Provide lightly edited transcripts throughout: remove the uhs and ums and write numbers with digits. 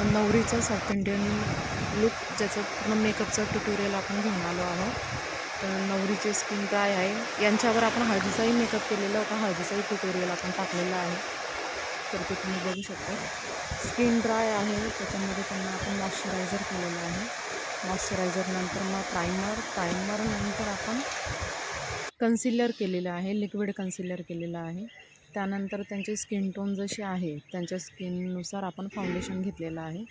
नवरीचा south Indian look ज्याचं पूर्ण मेकअपचा ट्युटोरियल आपण घेऊन आलो आहोत. तर नवरीचे स्किन ड्राय आहे, यांच्यावर आपण हळदीचाही मेकअप केलेला होता, हळदीचाही ट्युटोरियल आपण टाकलेला आहे. तर ते तुम्ही बघू शकता. स्किन ड्राय आहे, त्याच्यामध्ये त्यांना आपण मॉइश्चरायझर केलेलं आहे. मॉइश्चरायझर नंतर मग प्रायमर नंतर आपण कन्सिलर केलेलं आहे, लिक्विड कन्सिलर केलेलं आहे. त्यानंतर त्यांची स्किन टोन जशी आहे त्यांच्या स्किननुसार आपण फाउंडेशन घेतलेलं आहे.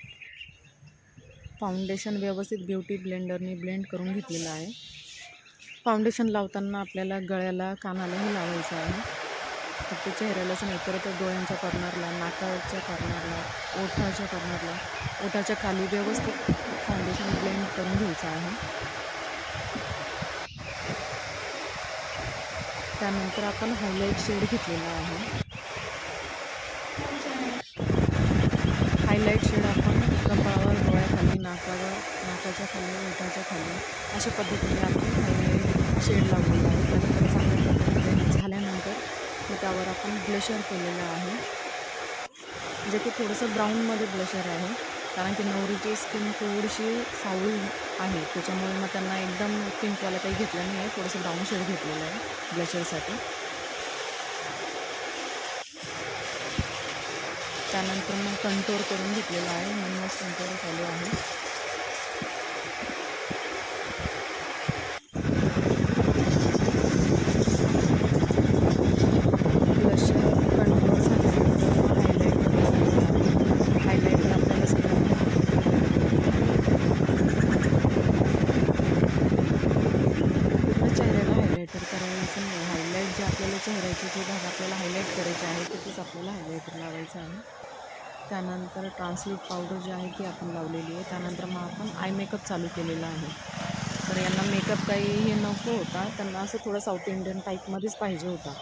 फाउंडेशन व्यवस्थित ब्युटी ब्लेंडरने ब्लेंड करून घेतलेलं आहे. फाउंडेशन लावताना आपल्याला गळ्याला कानालाही लावायचं आहे, फक्त चेहऱ्यालाच नाही, तर डोळ्यांच्या कॉर्नरला, नाकाच्या कॉर्नरला, ओठाच्या खाली व्यवस्थित फाउंडेशन ब्लेंड करून घ्यायचं आहे. त्यानंतर आपण हायलाईट शेड घेतलेला आहे. हायलाईट शेड आपण कपाळावर, डोळ्याखाली, नाकाच्या खाली, ओठाच्या खाली अशा पद्धतीने आपण हायलाईट शेड लावलेला आहे. त्यानंतर चांगल्या पद्धतीने झाल्यानंतर त्यावर आपण ब्लशर केलेलं आहे, जे की थोडंसं ब्राऊनमध्ये ब्लशर आहे, कारण की नवरीची स्किन थोडीशी सावळी आहे, त्याच्यामुळे मग त्यांना एकदम पिंकवाला काही घेतलं नाही आहे, थोडंसं ब्राऊन शेड घेतलेलं आहे ब्लशरसाठी. त्यानंतर मग कंटोर करून घेतलेला आहे, म्हणूनच कंटोर चालू आहे. हायलाईट जे आपल्याला चेहऱ्याचे जे भाग आपल्याला हायलाईट करायचे आहे तिथेच आपल्याला हायलायटर लावायचं आहे. त्यानंतर ट्रान्सल्यूट पावडर जी आहे ती आपण लावलेली आहे. त्यानंतर मग आपण आय मेकअप चालू केलेला आहे. तर यांना मेकअप काही हे नको होता, त्यांना असं थोडं साऊथ इंडियन टाईपमध्येच पाहिजे होता,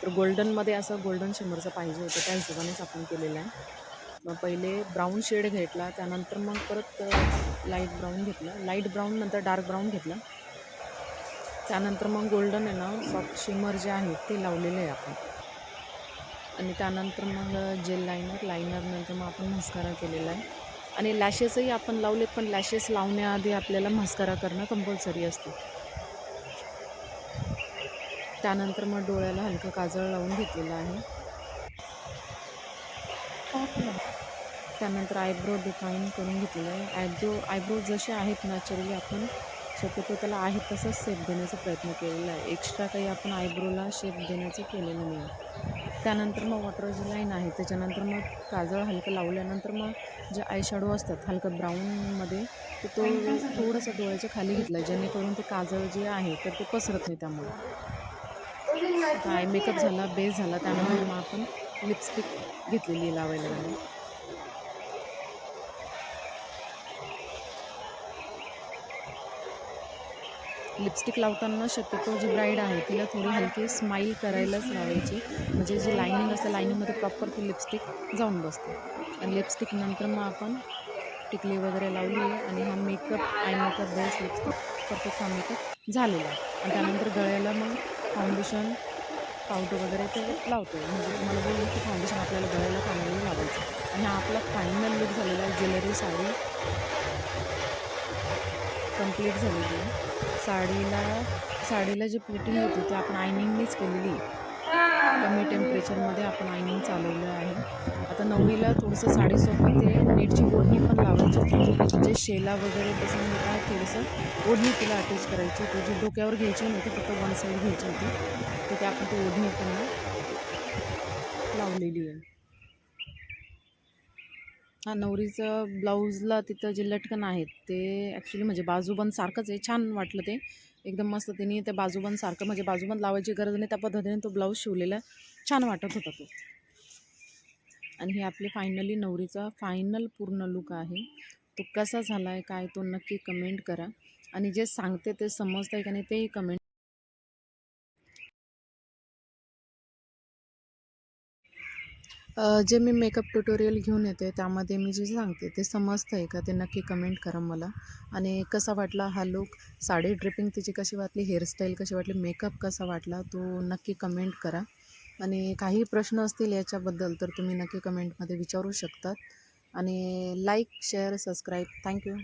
तर गोल्डनमध्ये असं गोल्डन शिमरचं पाहिजे होतं, त्या हिशोबानेच आपण केलेलं आहे. मग पहिले ब्राऊन शेड घेतला, त्यानंतर मग परत लाईट ब्राऊन घेतलं, लाईट ब्राऊन नंतर डार्क ब्राऊन घेतलं, त्यानंतर मग गोल्डन आहे ना सॉफ्ट शिमर जे आहे ते लावलेलं आहे आपण. आणि त्यानंतर मग जेल लायनर नंतर मग आपण मस्कारा केलेला आहे. आणि लॅशेसही आपण लावलेत, पण लॅशेस लावण्याआधी आपल्याला मस्कारा करणं कंपल्सरी असतं. त्यानंतर मग डोळ्याला हलकं काजळ लावून घेतलेलं आहे. त्यानंतर आयब्रो डिफाईन करून घेतलेलं आहे. आयब्रो जसे आहेत नॅचरली आपण शक्यतो त्याला आहे तसंच शेप देण्याचा प्रयत्न केलेला आहे, एक्स्ट्रा काही आपण आयब्रोला शेप देण्याचं केलेलं नाही. त्यानंतर मग वॉटर जी लाईन आहे त्याच्यानंतर मग काजळ हलकं लावल्यानंतर मग जे आय शॅडो असतात हलकं ब्राऊनमध्ये तो थोडंसं डोळ्याच्या खाली घेतला, जेणेकरून ते काजळ जे आहे तर ते पसरत नाही. त्यामुळे आता आय मेकअप झाला, बेस झाला, त्यानंतर मग आपण लिपस्टिक घेतलेली लावायला लागली. लिपस्टिक लावताना शक्यतो जी ब्राईड आहे तिला थोडी हलकी स्माईल करायलाच लावायची, म्हणजे जी लायनिंग असते लायनिंगमध्ये प्रॉपर ती लिपस्टिक जाऊन बसते. आणि लिपस्टिक नंतर मग आपण टिकली वगैरे लावली आहे आणि हा makeup eye makeup base lipstick perfect हा मेकअप झालेला आहे. आणि त्यानंतर गळ्याला मग फाउंडेशन पावडर वगैरे ते लावतो, म्हणजे तुम्हाला बोलले की फाउंडेशन आपल्याला गळ्याला फायनली लावायचं. आणि हा आपला फायनल लुक झालेला आहे. ज्वेलरी साडी कंप्लीट झालेली आहे. साडीला जी प्लिटिंग होती ती आपण आयनिंगनीच केलेली आहे, कमी टेम्परेचरमध्ये आपण आयनिंग चालवलं आहे. आता नवरीला थोडंसं साडीसोबत ते नेटची ओढणी पण लावायची होती, म्हणजे शेला वगैरे बसून घेता थोडंसं ओढणी तिला अटॅच करायची होती, जी डोक्यावर घ्यायची नव्हती, फक्त वन साईड घ्यायची होती, तर ते आपण ती ओढणी त्यांना लावलेली आहे. हा नवरीचं ब्लाऊजला तिथं जे लटकन आहेत ते ॲक्च्युली म्हणजे बाजूबंद सारखंच आहे, छान वाटलं ते एकदम मस्त. त्यांनी ते बाजूबंद सारखं म्हणजे बाजूबंद लावायची गरज नाही त्या पद्धतीने तो ब्लाऊज शिवलेला छान वाटत होता तो. आणि हे आपली फायनली नवरीचा फायनल पूर्ण लुक आहे. तो कसा झाला आहे काय तो नक्की कमेंट करा, आणि जे सांगते ते समजतं आहे का नाही तेही कमेंट. जे मी मेकअप ट्युटोरियल घेऊन येते त्यामध्ये मी जे सांगते ते समजतं आहे का ते नक्की कमेंट करा मला. आणि कसा वाटला हा लुक, साडी ड्रिपिंग तिची कशी वाटली, हेअरस्टाईल कशी वाटली, मेकअप कसा वाटला तो नक्की कमेंट करा. आणि काही प्रश्न असतील याच्याबद्दल तर तुम्ही नक्की कमेंटमध्ये विचारू शकतात. आणि लाईक शेअर सबस्क्राईब थँक्यू.